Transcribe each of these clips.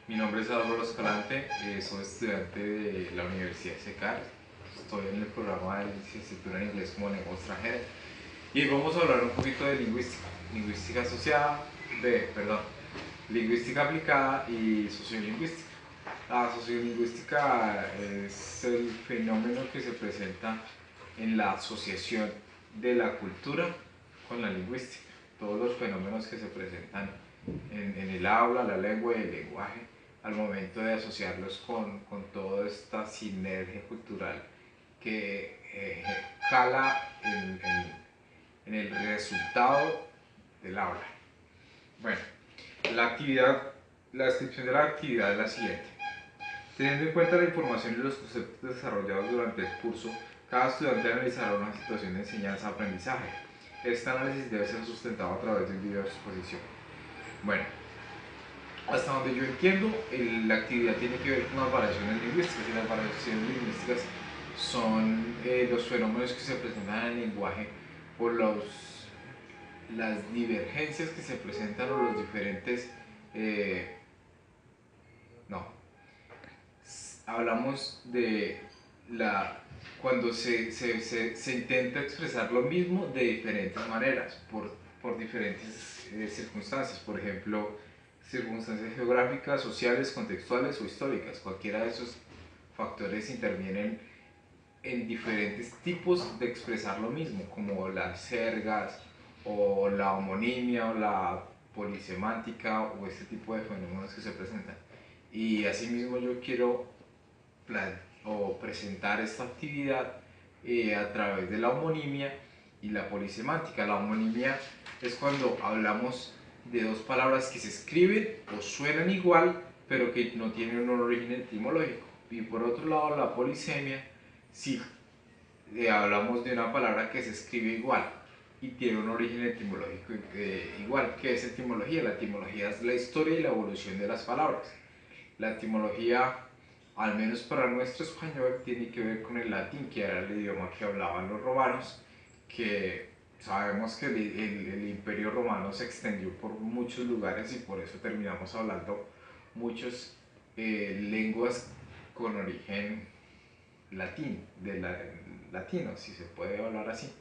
Mi nombre es Álvaro Escalante, soy estudiante de la Universidad SECAR, estoy en el programa de licenciatura en inglés como lengua extranjera y vamos a hablar un poquito de lingüística asociada, lingüística aplicada y sociolingüística. La sociolingüística es el fenómeno que se presenta en la asociación de la cultura con la lingüística. Todos los fenómenos que se presentan en el habla, la lengua y el lenguaje al momento de asociarlos con toda esta sinergia cultural que cala en el resultado del habla. Bueno, la descripción de la actividad es la siguiente. Teniendo en cuenta la información y los conceptos desarrollados durante el curso, cada estudiante analizará una situación de enseñanza-aprendizaje. Este análisis debe ser sustentado a través de un video de exposición. Bueno, hasta donde yo entiendo, la actividad tiene que ver con las variaciones lingüísticas, y las variaciones lingüísticas son los fenómenos que se presentan en el lenguaje por las divergencias que se presentan o los diferentes... no, hablamos de cuando se intenta expresar lo mismo de diferentes maneras, por diferentes circunstancias, por ejemplo, circunstancias geográficas, sociales, contextuales o históricas. Cualquiera de esos factores intervienen en diferentes tipos de expresar lo mismo, como las jergas o la homonimia o la polisemántica o este tipo de fenómenos que se presentan. Y asimismo yo quiero presentar esta actividad a través de la homonimia y la polisemántica. La homonimia es cuando hablamos de dos palabras que se escriben o suenan igual, pero que no tienen un origen etimológico. Y por otro lado, la polisemia, sí, hablamos de una palabra que se escribe igual y tiene un origen etimológico igual. ¿Qué es etimología? La etimología es la historia y la evolución de las palabras. La etimología, al menos para nuestro español, tiene que ver con el latín, que era el idioma que hablaban los romanos, que sabemos que el imperio romano se extendió por muchos lugares y por eso terminamos hablando muchas lenguas con origen latino, si se puede hablar así.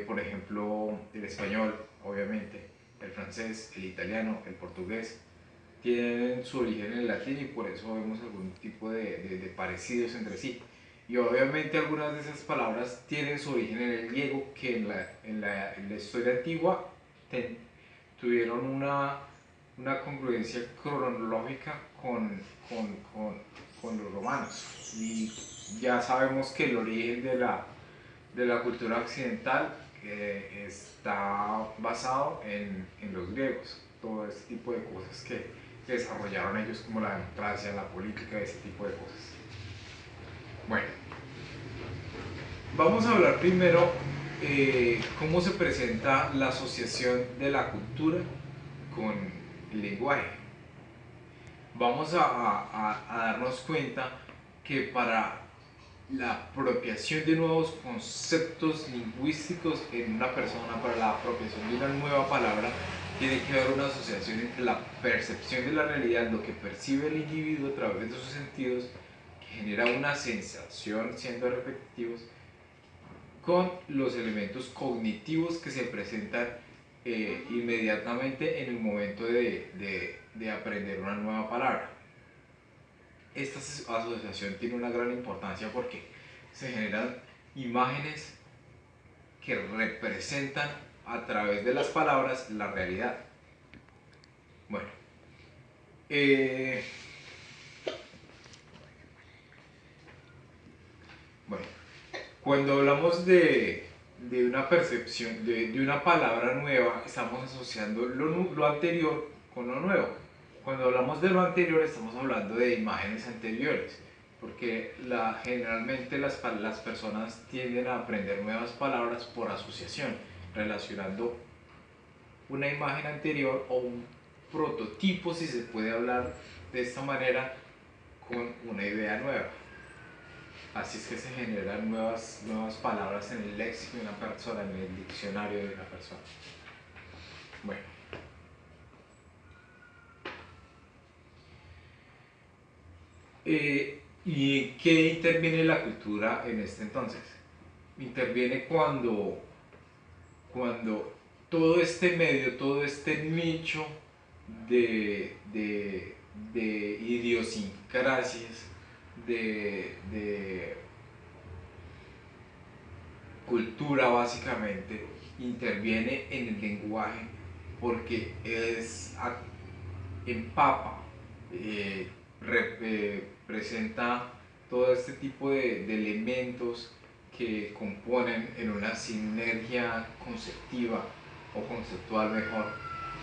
Por ejemplo, el español, obviamente, el francés, el italiano, el portugués, tienen su origen en el latín y por eso vemos algún tipo de parecidos entre sí. Y obviamente algunas de esas palabras tienen su origen en el griego, que en la historia antigua tuvieron una congruencia cronológica con los romanos. Y ya sabemos que el origen de la cultura occidental está basado en los griegos. Todo este tipo de cosas que desarrollaron ellos, como la democracia, la política, ese tipo de cosas. Bueno, vamos a hablar primero cómo se presenta la asociación de la cultura con el lenguaje. Vamos a darnos cuenta que para la apropiación de nuevos conceptos lingüísticos en una persona, para la apropiación de una nueva palabra, tiene que haber una asociación entre la percepción de la realidad, lo que percibe el individuo a través de sus sentidos, que genera una sensación siendo repetitivos, con los elementos cognitivos que se presentan inmediatamente en el momento de aprender una nueva palabra. Esta asociación tiene una gran importancia porque se generan imágenes que representan a través de las palabras la realidad. Bueno, bueno, cuando hablamos de una percepción, de una palabra nueva, estamos asociando lo anterior con lo nuevo. Cuando hablamos de lo anterior, estamos hablando de imágenes anteriores, porque generalmente las personas tienden a aprender nuevas palabras por asociación, relacionando una imagen anterior o un prototipo, si se puede hablar de esta manera, con una idea nueva. Así es que se generan nuevas palabras en el léxico de una persona, en el diccionario de una persona. Bueno, ¿Y en qué interviene la cultura en este entonces? Interviene cuando todo este medio, todo este nicho de idiosincrasias, de cultura básicamente, interviene en el lenguaje porque empapa, presenta todo este tipo de elementos que componen en una sinergia conceptiva o conceptual mejor,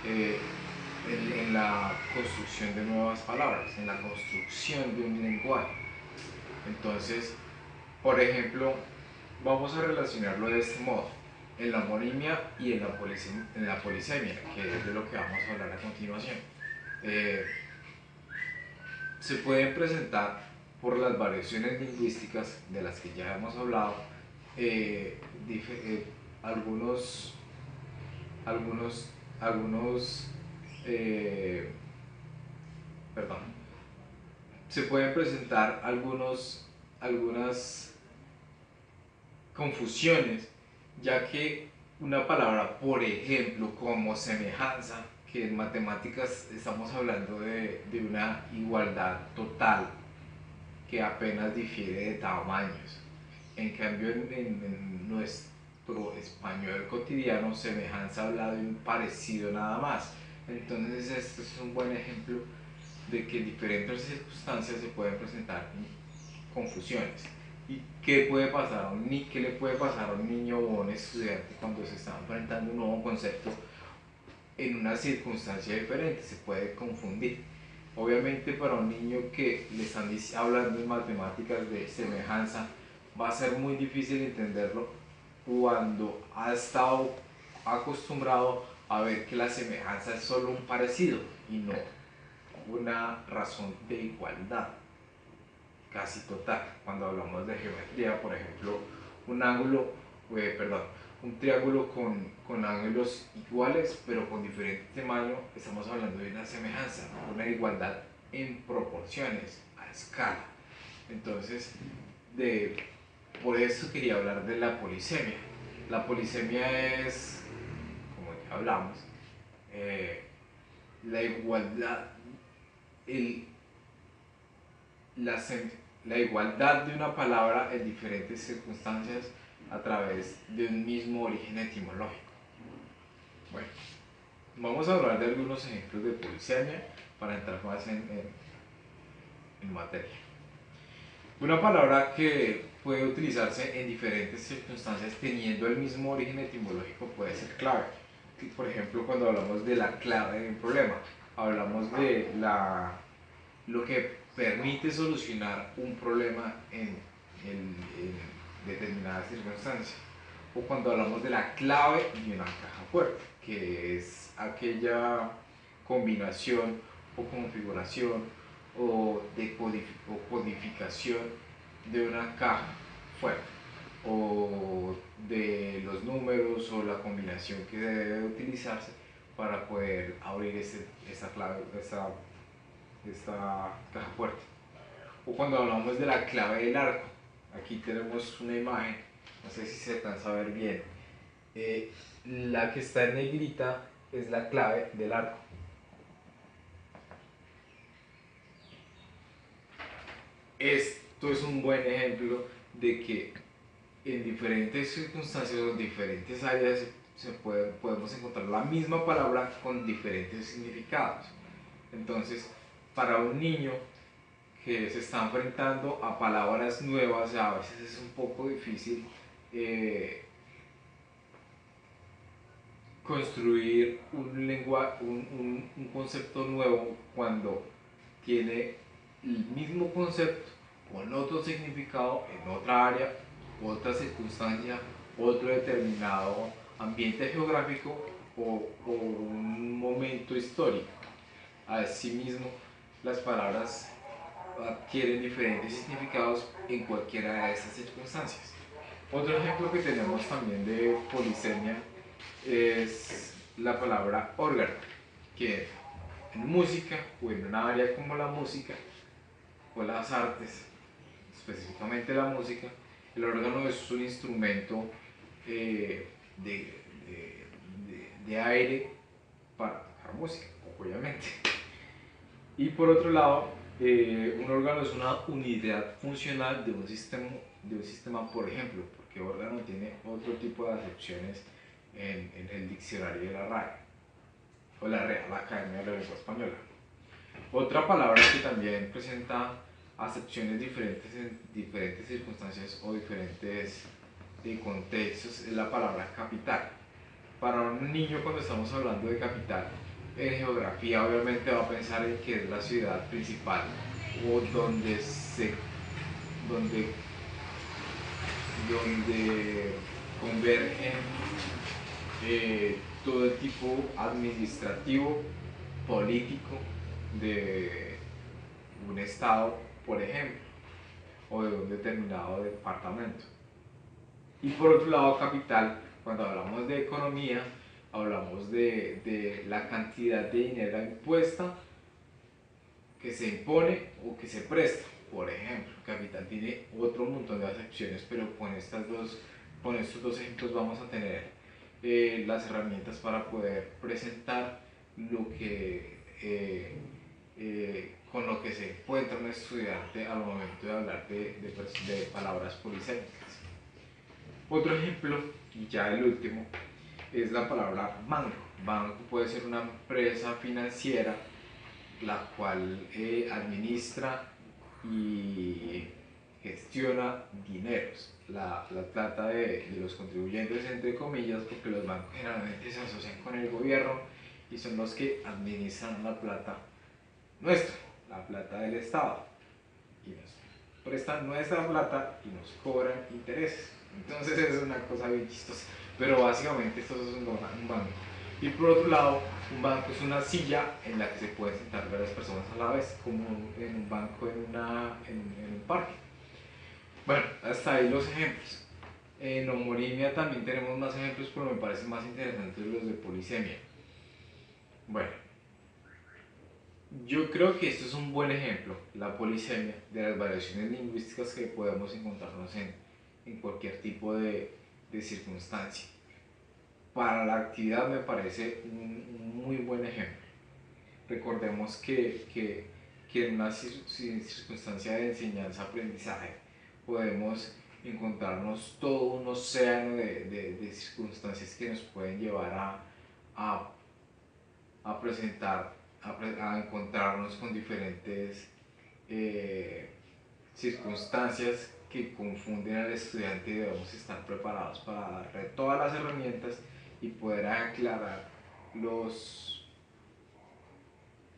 eh, en la construcción de nuevas palabras, en la construcción de un lenguaje. Entonces, por ejemplo, vamos a relacionarlo de este modo, en la homonimia y en la polisemia, que es de lo que vamos a hablar a continuación. Eh, se pueden presentar por las variaciones lingüísticas de las que ya hemos hablado, eh, algunos, algunos, eh, perdón, se pueden presentar algunas confusiones, ya que una palabra, por ejemplo, como semejanza, que en matemáticas estamos hablando de una igualdad total que apenas difiere de tamaños. En cambio, en nuestro español cotidiano, semejanza habla de un parecido nada más. Entonces, este es un buen ejemplo de que en diferentes circunstancias se pueden presentar confusiones. ¿Y qué puede pasar a qué le puede pasar a un niño o a un estudiante cuando se está enfrentando a un nuevo concepto en una circunstancia diferente? Se puede confundir. Obviamente para un niño que le están hablando en matemáticas de semejanza, va a ser muy difícil entenderlo cuando ha estado acostumbrado a ver que la semejanza es solo un parecido y no una razón de igualdad casi total. Cuando hablamos de geometría, por ejemplo, un ángulo, perdón, un triángulo con ángulos iguales pero con diferente tamaño, estamos hablando de una semejanza, una igualdad en proporciones, a escala. Entonces, por eso quería hablar de la polisemia. La polisemia es, como ya hablamos, la igualdad, el, la, la igualdad de una palabra en diferentes circunstancias a través de un mismo origen etimológico. Bueno, vamos a hablar de algunos ejemplos de polisemia para entrar más en materia. Una palabra que puede utilizarse en diferentes circunstancias teniendo el mismo origen etimológico puede ser clave. Por ejemplo, cuando hablamos de la clave de un problema, hablamos de lo que permite solucionar un problema en determinadas circunstancias. O cuando hablamos de la clave de una caja fuerte, que es aquella combinación o configuración o codificación de una caja fuerte, o de los números o la combinación que debe utilizarse para poder abrir esta caja fuerte. O cuando hablamos de la clave del arco, aquí tenemos una imagen, no sé si se alcanza a ver bien. La que está en negrita es la clave del arco. Esto es un buen ejemplo de que en diferentes circunstancias o en diferentes áreas podemos encontrar la misma palabra con diferentes significados. Entonces, para un niño que se está enfrentando a palabras nuevas, a veces es un poco difícil construir un concepto nuevo cuando tiene el mismo concepto con otro significado en otra área, otra circunstancia, otro determinado ambiente geográfico o un momento histórico. Asimismo, las palabras adquieren diferentes significados en cualquiera de estas circunstancias. Otro ejemplo que tenemos también de polisemia es la palabra órgano, que en música o en una área como la música campo de las artes, específicamente la música, el órgano es un instrumento de, de aire para tocar música, obviamente. Y por otro lado, un órgano es una unidad funcional de un sistema, por ejemplo, porque órgano tiene otro tipo de acepciones en el diccionario de la RAE o la Real Academia de la Lengua Española. Otra palabra que también presenta acepciones diferentes en diferentes circunstancias o diferentes contextos es la palabra capital. Para un niño, cuando estamos hablando de capital, en geografía obviamente va a pensar en que es la ciudad principal o donde, donde convergen todo el tipo administrativo, político de un estado, por ejemplo, o de un determinado departamento. Y por otro lado, capital, cuando hablamos de economía, hablamos de la cantidad de dinero impuesta que se impone o que se presta. Por ejemplo, capital tiene otro montón de acepciones, pero con estos dos ejemplos vamos a tener las herramientas para poder presentar lo que con lo que se encuentra un estudiante al momento de hablar de palabras polisémicas. Otro ejemplo, y ya el último, es la palabra banco. Banco puede ser una empresa financiera la cual administra y gestiona dineros, la plata de los contribuyentes, entre comillas, porque los bancos generalmente se asocian con el gobierno y son los que administran la plata nuestra, la plata del Estado, y nos prestan nuestra plata y nos cobran intereses. Entonces es una cosa bien chistosa, pero básicamente esto es un banco. Y por otro lado, un banco es una silla en la que se pueden sentar varias personas a la vez, como en un banco en un parque. Bueno, hasta ahí los ejemplos. En homonimia también tenemos más ejemplos, pero me parecen más interesantes los de polisemia. Bueno, yo creo que esto es un buen ejemplo, la polisemia, de las variaciones lingüísticas que podemos encontrarnos en cualquier tipo de circunstancia. Para la actividad me parece un muy buen ejemplo. Recordemos que en una circunstancia de enseñanza-aprendizaje podemos encontrarnos todo un océano de circunstancias que nos pueden llevar a presentar, a encontrarnos con diferentes circunstancias que confunden al estudiante y debemos estar preparados para darle todas las herramientas y poder aclarar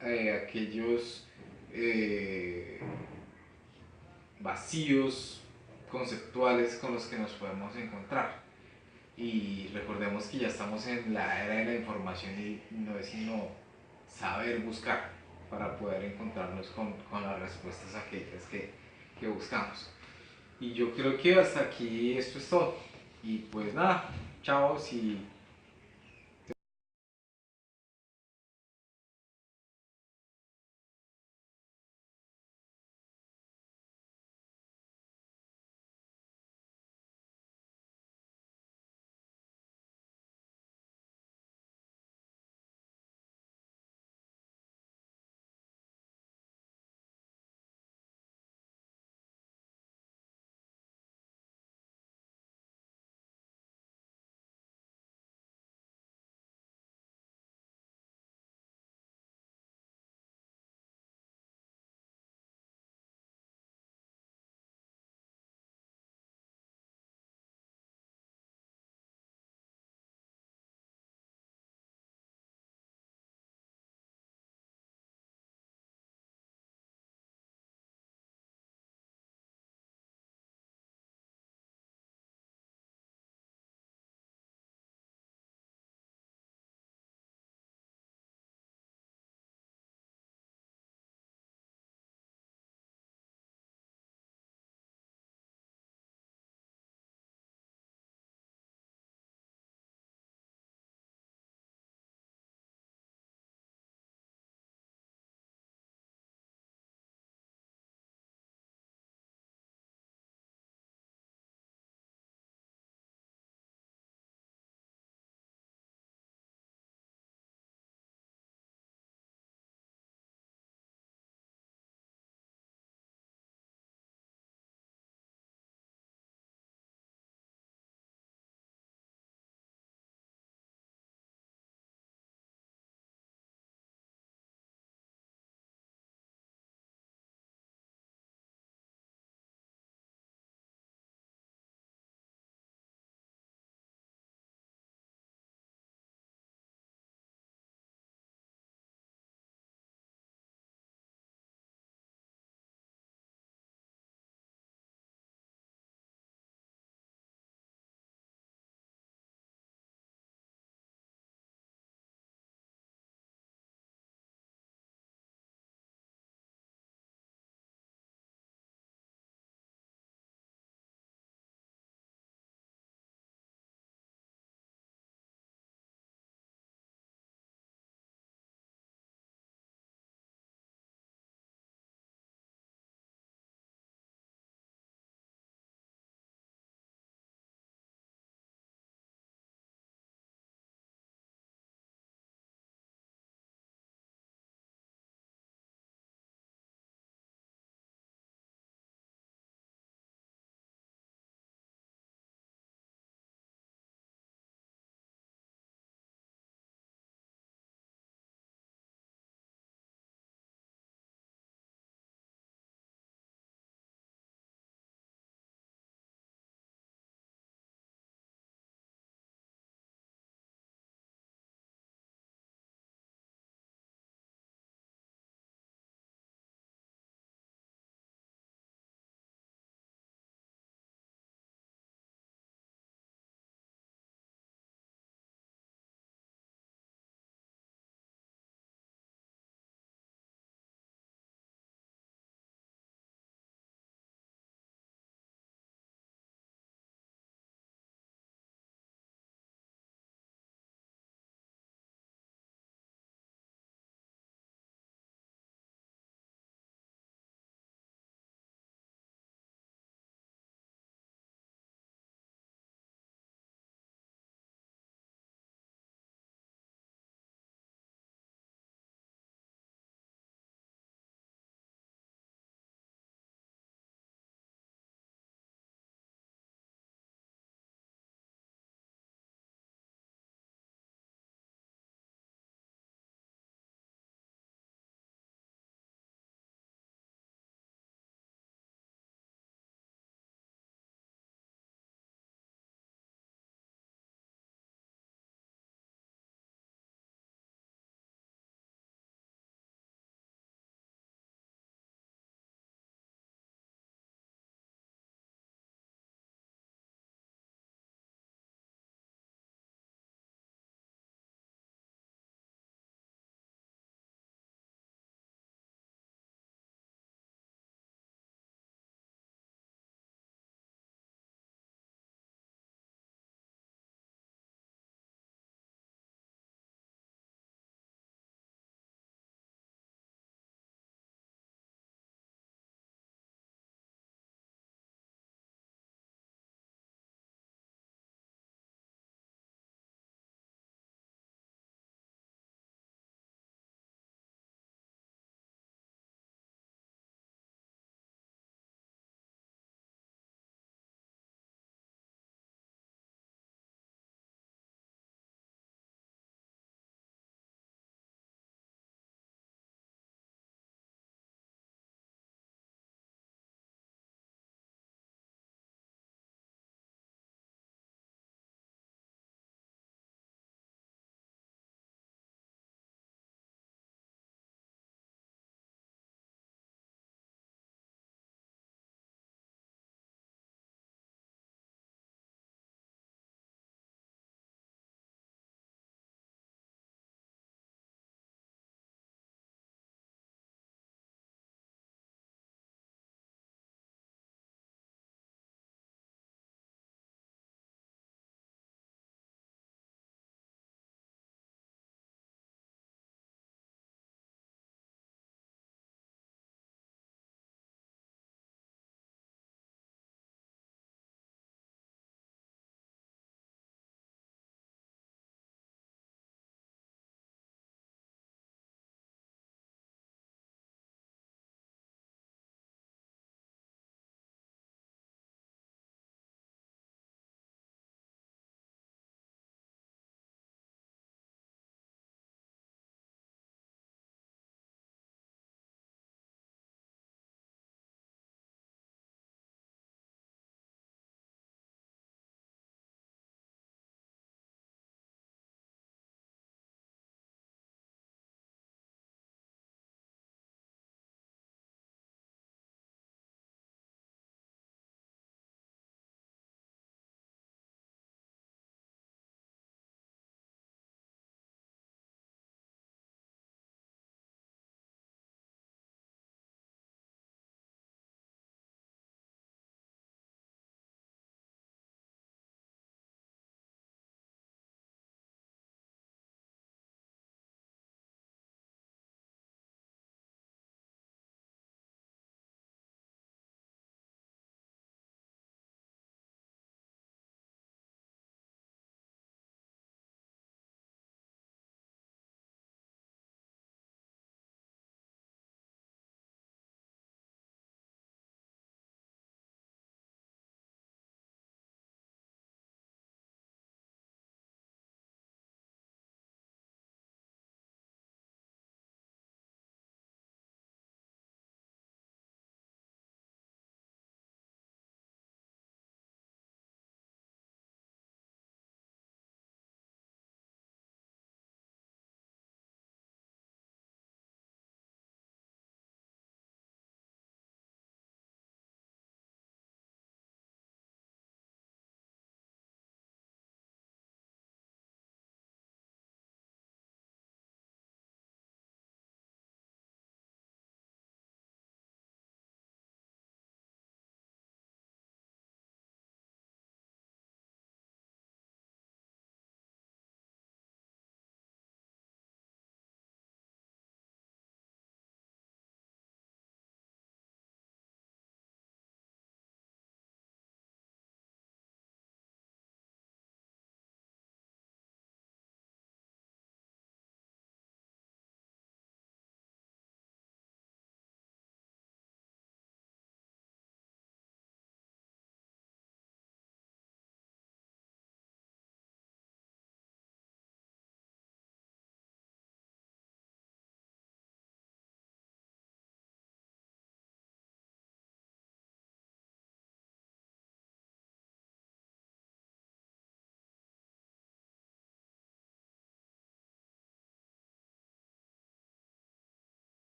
aquellos vacíos conceptuales con los que nos podemos encontrar. Y recordemos que ya estamos en la era de la información y no es sino saber buscar para poder encontrarnos con las respuestas a aquellas que buscamos. Y yo creo que hasta aquí esto es todo. Y pues nada, chao. Si